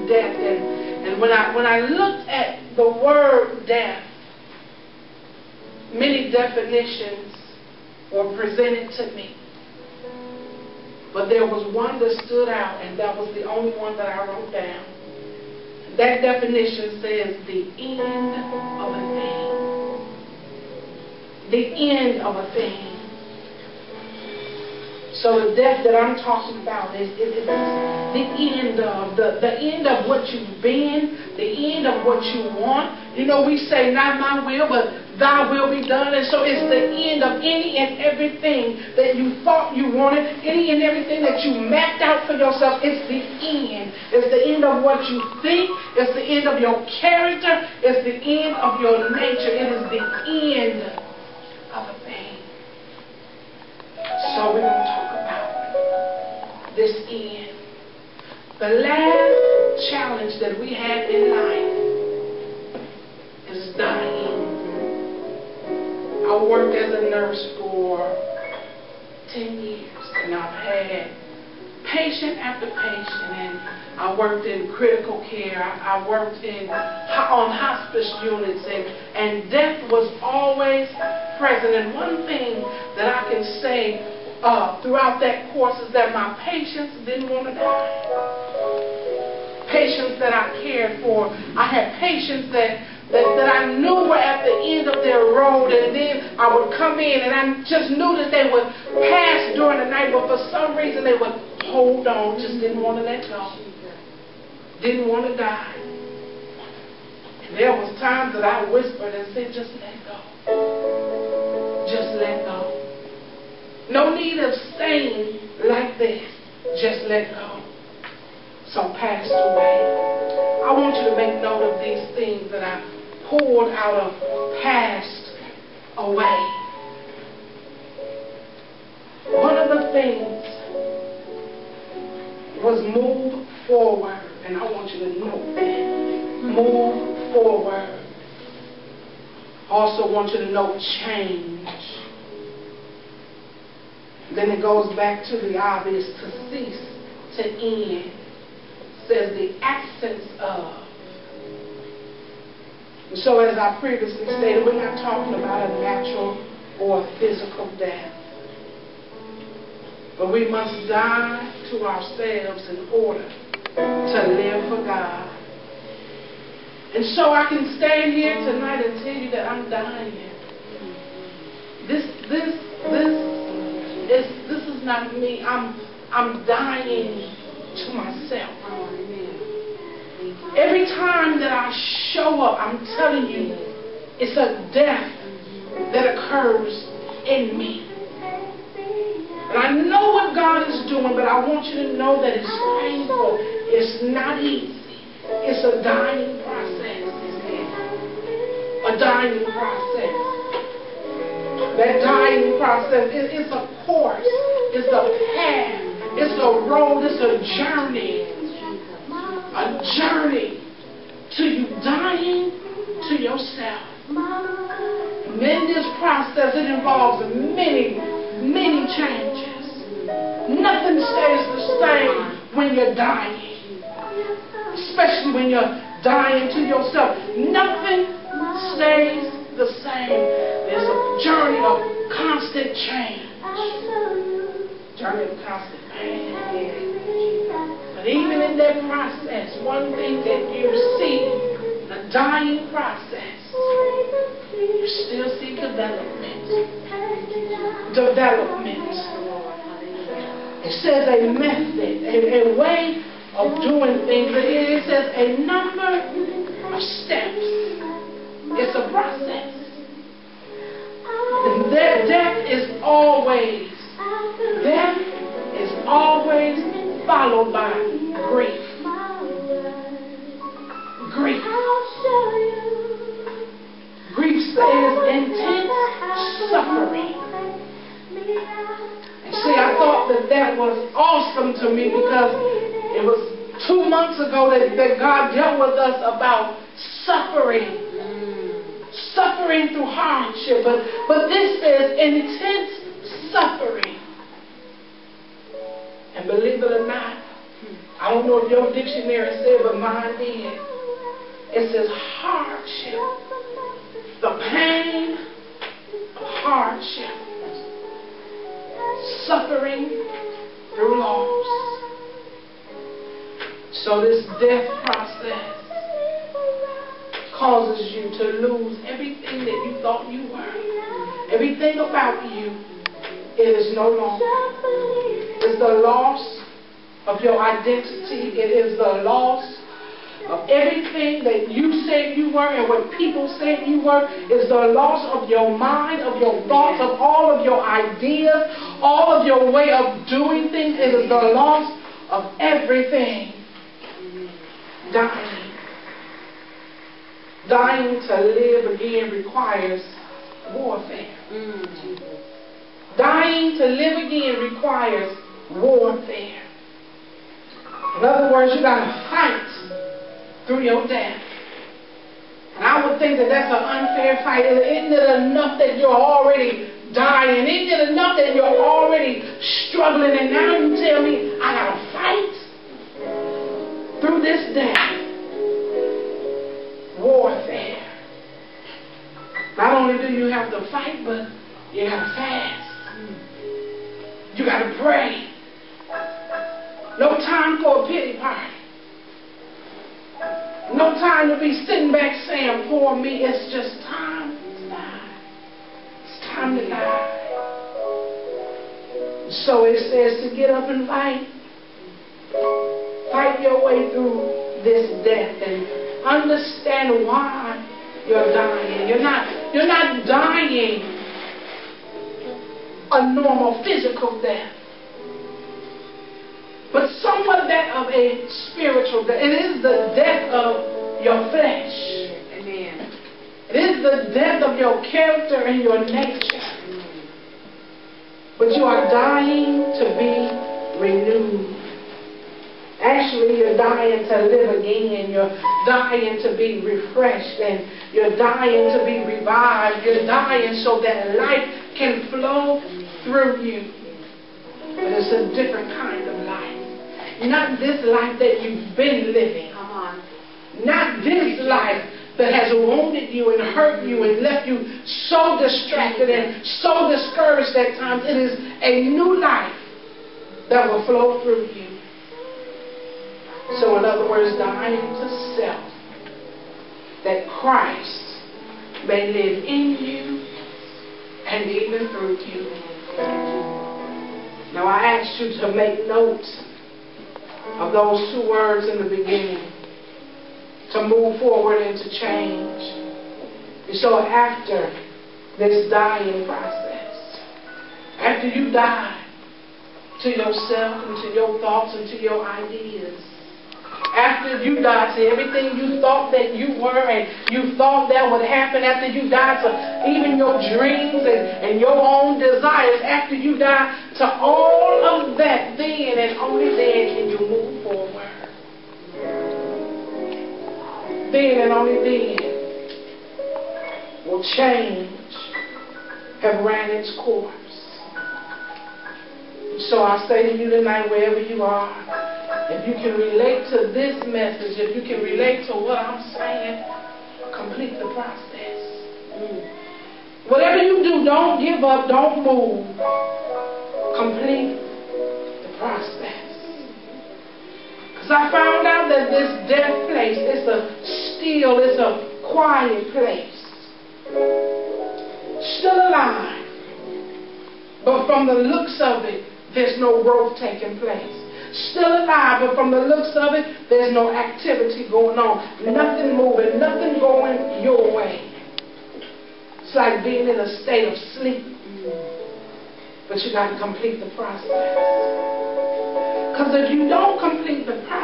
death. And when I looked at the word death, many definitions were presented to me. But there was one that stood out, and that was the only one that I wrote down. That definition says the end of a thing. The end of a thing. So the death that I'm talking about is the end of what you've been, the end of what you want. You know, we say, not my will, but thy will be done. And so it's the end of any and everything that you thought you wanted, any and everything that you mapped out for yourself. It's the end. It's the end of what you think. It's the end of your character. It's the end of your nature. It is the end of a thing. So we're going to talk about this end. The last challenge that we have in life is dying. I worked as a nurse for 10 years, and I've had patient after patient, and I worked in critical care. I worked on hospice units, and death was always present. And one thing that I can say throughout that course is that my patients didn't want to die. Patients that I cared for. I had patients that I knew were at the end of their road, and then I would come in and I just knew that they would pass during the night, but for some reason they would hold on, just didn't want to let go. Didn't want to die. And there was times that I whispered and said, just let go. Just let go. No need of saying like this, just let go. So passed away. I want you to make note of these things that I pulled out of passed away. One of the things was move forward. And I want you to know that. Move forward. I also want you to know change. Then it goes back to the obvious, to cease, to end. It says the absence of. And so as I previously stated, we're not talking about a natural or physical death. But we must die to ourselves in order to live for God. And so I can stand here tonight and tell you that I'm dying. This is not me. I'm dying to myself. Every time that I show up, I'm telling you, it's a death that occurs in me. And I know what God is doing, but I want you to know that it's painful. It's not easy. It's a dying process. A dying process. That dying process is a course. It's a path. It's a road. It's a journey. A journey to you dying to yourself. And in this process, it involves many changes. Nothing stays the same when you're dying. Especially when you're dying to yourself. Nothing stays the same. There's a journey of constant change. Journey of constant pain. But even in that process, one thing that you see, the dying process, you still see development. Development. It says a method, a way of doing things. It says a number of steps. It's a process. And death is always followed by grief. Grief. Grief says intense suffering. And see, I thought that was awesome to me because it was 2 months ago that God dealt with us about suffering. Suffering through hardship. But this is intense suffering. And believe it or not, I I don't know if your dictionary said, but mine did. It says hardship. The pain of hardship. Suffering through loss. So this death process causes you to lose everything that you thought you were. Everything about you, it is no longer. It's the loss of your identity. It is the loss of everything that you said you were and what people said you were. It's the loss of your mind, of your thoughts, of all of your ideas, all of your way of doing things. It is the loss of everything. Dying. Dying to live again requires warfare. Dying to live again requires warfare. In other words, you got to fight through your death. And I would think that that's an unfair fight. Isn't it enough that you're already dying? Isn't it enough that you're already struggling? And now you tell me I got to fight through this death. Warfare. Not only do you have to fight, but you got to fast. You got to pray. No time for a pity party. No time to be sitting back saying, poor me. It's just time to die. It's time to die. So it says to get up and fight. Fight your way through this death and understand why you're dying. You're not dying a normal physical death, but somewhat that of a spiritual death. It is the death of your flesh. Amen. It is the death of your character and your nature. But you are dying to be renewed. Actually, you're dying to live again. You're dying to be refreshed. And you're dying to be revived. You're dying so that life can flow through you. But it's a different kind of life. Not this life that you've been living. Come on. Not this life that has wounded you and hurt you and left you so distracted and so discouraged at times. It is a new life that will flow through you. So in other words, dying to self, that Christ may live in you and even through you. Now I ask you to make note of those two words in the beginning, to move forward and to change. And so after this dying process, after you die to yourself and to your thoughts and to your ideas, after you die to everything you thought that you were and you thought that would happen, after you die to even your dreams and your own desires, after you die to all of that, then and only then can you move forward. Then and only then will change have ran its course. So I say to you tonight, wherever you are, if you can relate to this message, if you can relate to what I'm saying, complete the process. Whatever you do, don't give up, don't move. Complete the process. Because I found out that this death place, it's a still, it's a quiet place. Still alive. But from the looks of it, there's no growth taking place. Still alive, but from the looks of it, there's no activity going on. Nothing moving, nothing going your way. It's like being in a state of sleep. But you got to complete the process. Because if you don't complete the process,